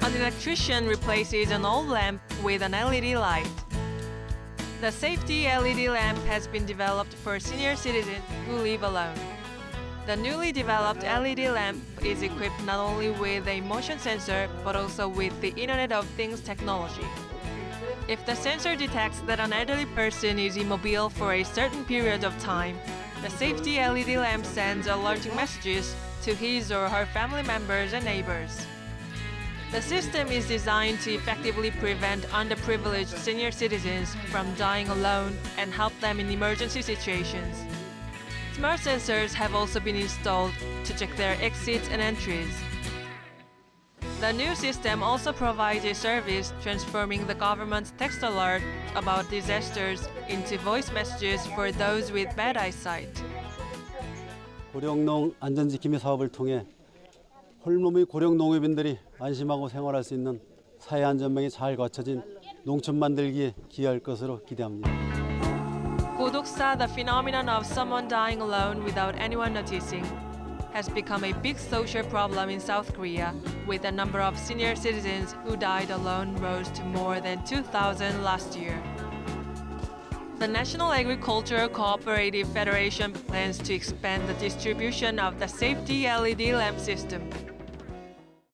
An electrician replaces an old lamp with an LED light. The safety LED lamp has been developed for senior citizens who live alone. The newly developed LED lamp is equipped not only with a motion sensor, but also with the Internet of Things technology. If the sensor detects that an elderly person is immobile for a certain period of time, the safety LED lamp sends alerting messages to his or her family members and neighbors. The system is designed to effectively prevent underprivileged senior citizens from dying alone and help them in emergency situations. Smart sensors have also been installed to check their exits and entries. The new system also provides a service transforming the government's text alert about disasters into voice messages for those with bad eyesight. 고령농 안전지킴이 사업을 통해 홀몸의 고령 농업인들이 안심하고 생활할 수 있는 사회 안전망이 잘 갖춰진 농촌 만들기에 기여할 것으로 기대합니다. 고독사, the phenomenon of someone dying alone without anyone noticing, has become a big social problem in South Korea, with the number of senior citizens who died alone rose to more than 2,000 last year. The National Agricultural Cooperative Federation plans to expand the distribution of the safety LED lamp system.